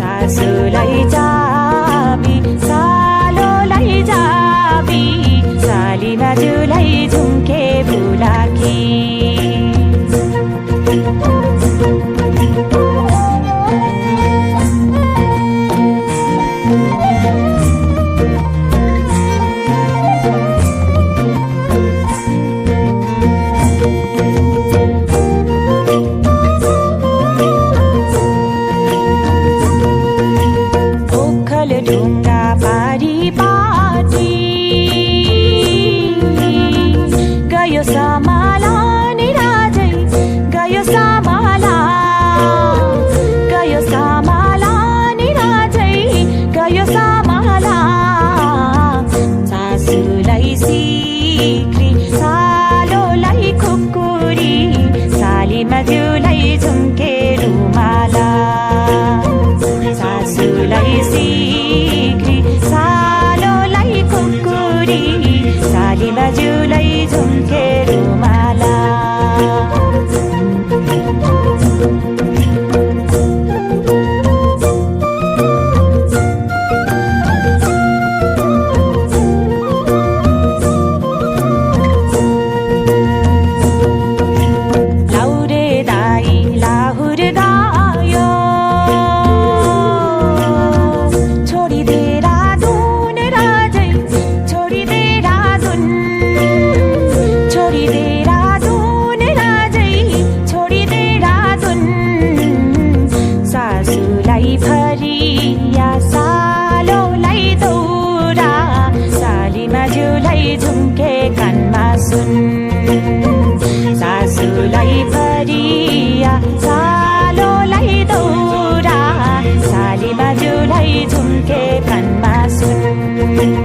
सासूलाई जाबी सालोलाई जाबी साली बाजुलाई झुम्के बुलाकी ढुङ्गा पारी पाटी गयो समाला नि राजै गयो समाला नि राजै गयो समाला सासूलाई सिक्री सालोलाई खुकुरी साली माजुलाई झुम्के रुमाला सासूलाई सालोलाई खुकुरी साली बाजुलाई झुम्के रुमाला लाउरे दाई लाहुर दायो भरिया सालोलाई दौरा साली माजुलाई झुम्के कानमा सुन सासूलाई भरिया सालोलाई दौरा साली माजुलाई झुम्के कानमा सुन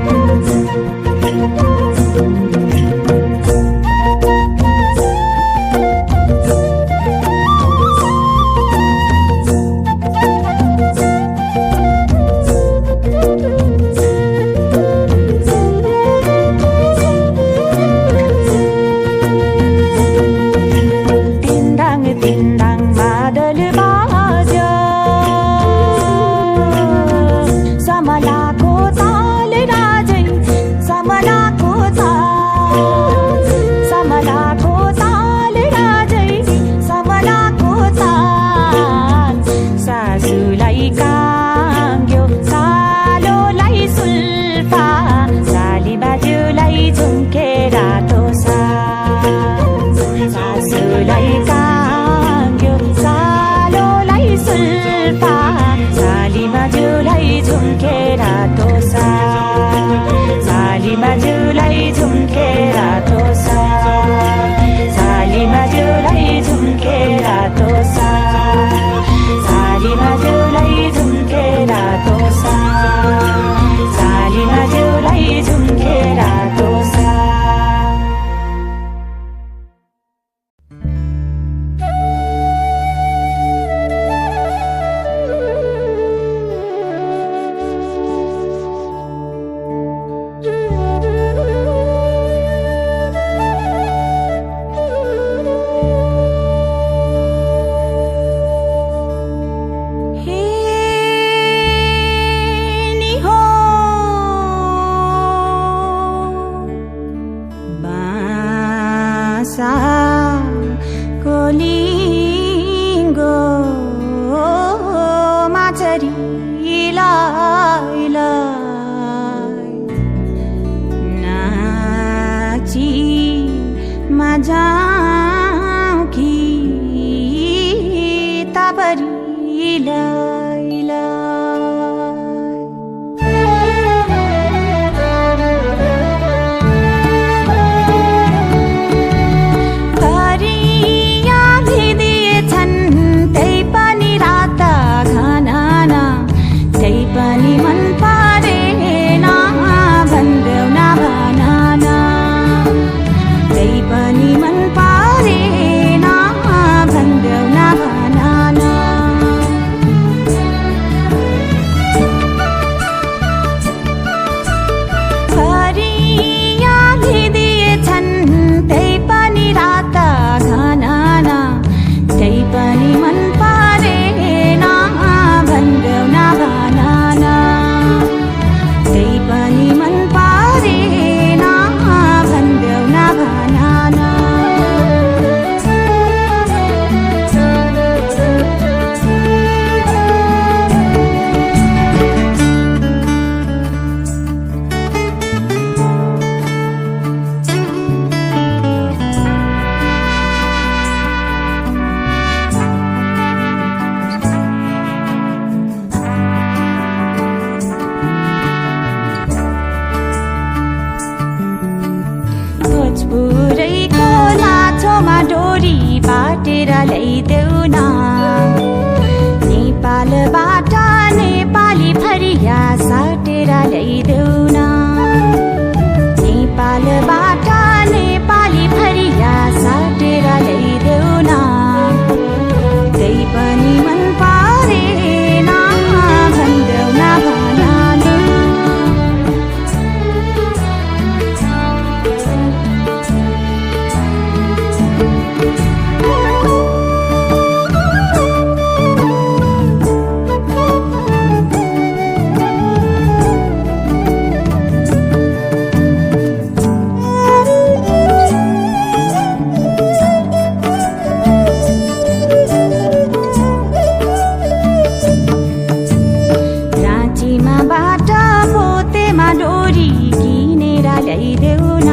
ल्याइदेऊ न नेपालबाट नेपाली फरिया साटेर ल्याइदेऊ न नेपालबाट नेपाली फरिया साटेर ल्याइदेऊ न त्यही पनि मन परेन भन्देऊ न ल्याइदेऊ न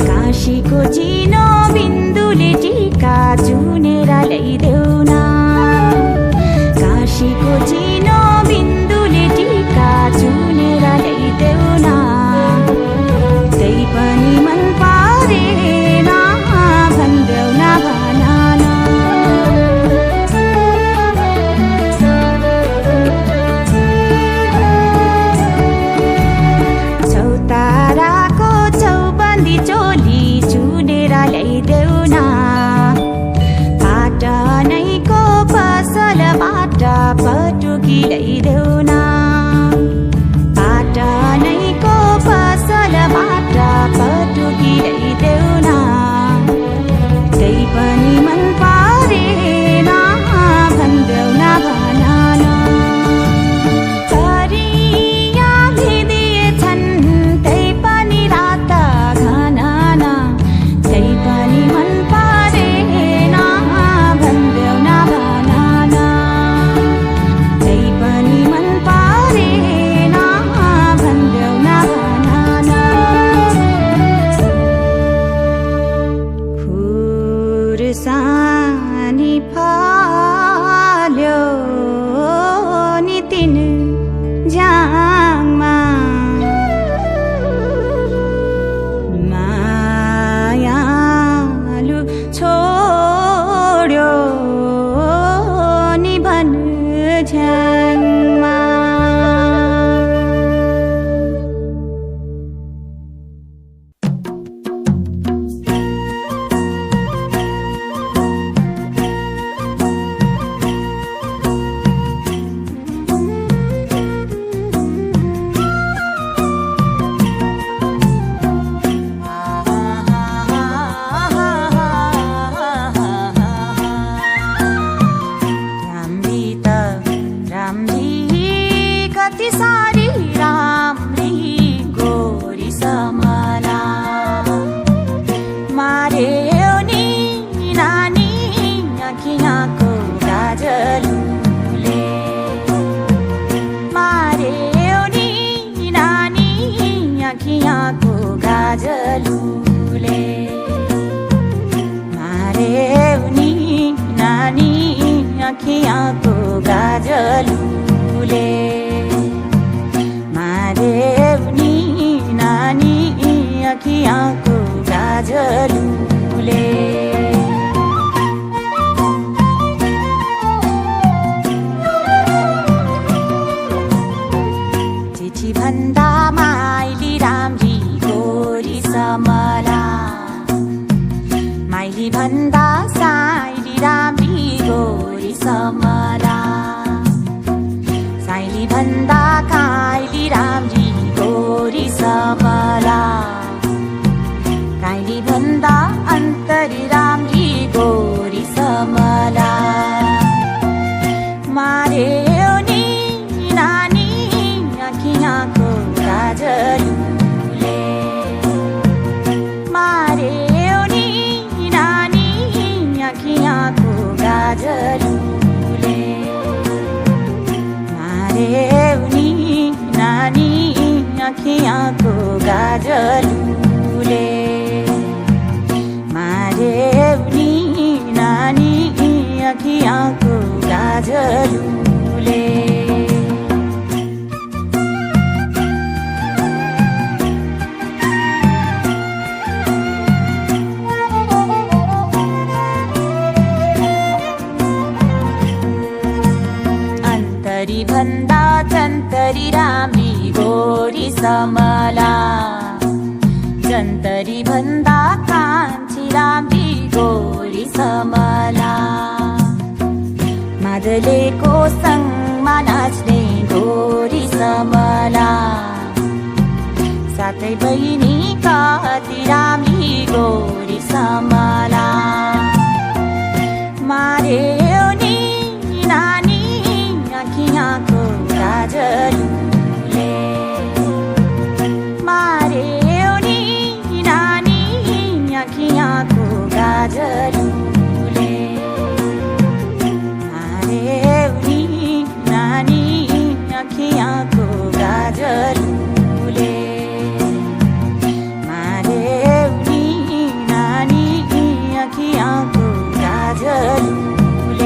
काशीको चिनो बिन्दुले टीका चुनेर ल्याइदेऊ न काशीको चिनो बिन्दुले टीका चुनेर ल्याइदेऊ न त्यही पनि मन परेन भन्देऊ न ताराको चौबन्दी चोली चुनेर ल्याइदेऊ न पाटनैको पसलबाट पटुकी ल्याइदेऊ न पाटनैको पसलबाट पटुकी ल्याइदेऊ न त्यही पनि मन परेन भन्देऊ न सानी फाल्यो नि तिन जाङमा मायालु छोड्यो नि भन झ्याङमा गाजलुले मारेऊ नि नानी अखियाँको गाजलुले मारेऊ नि नानी अखियाँको गाजलुले चिठी भन्दा माइली राम्री गोरी समला माइली भन्दा साइली राम्री गोरी समला साइली भन्दा काइली राम्री गोरी समला काइली भन्दा अन्तरी राम्री गोरी समला मारेऊ नि नानी अखियाँको गाजलुले मारेऊ नि नानी अखियाँको गाजलुले मारेऊ नि नानी अखियाँको गाजलुले मारेऊ नि नानी अखियाँको गाजलुले जन्तरी भन्दा जन्तरी राम्री गोरी समला जन्तरी भन्दा कान्छी राम्री गोरी समला मादलेको सँगमा नाच्ने गोरी समला साथै बहिनी कति राम्री गोरी समला मार्यो नि नानी आँखियाँको काजलले मार्यो नि नानी आँखियाँको काजलले मार्यो नि नानी आँखियाँको काजलले मार्यो नि नानी आँखियाँको काजलले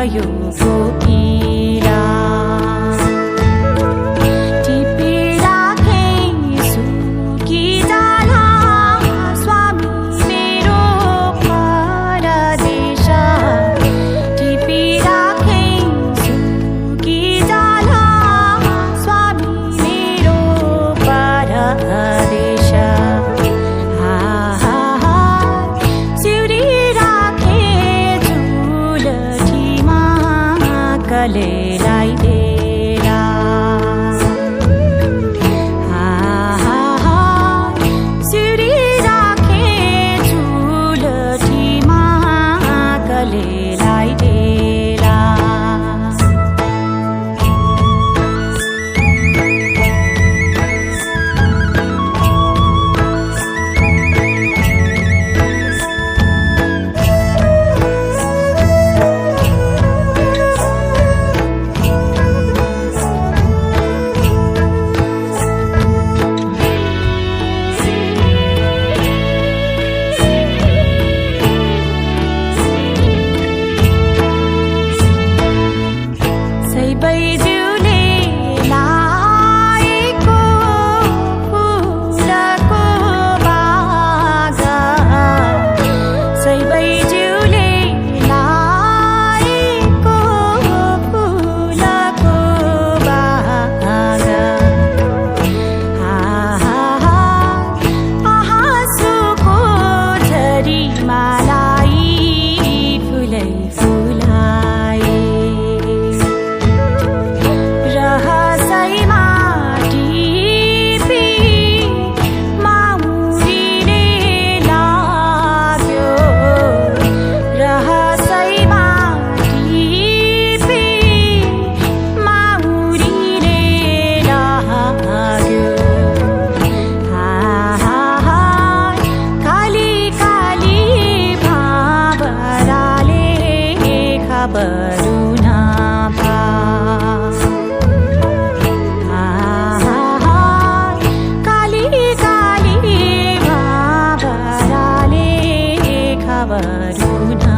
गयो कोकिला कलेलाई डेरा सिउरी राखे चुलठीमा कलेलाई डेरा बरुना पा काली काली भाबराले खबरुना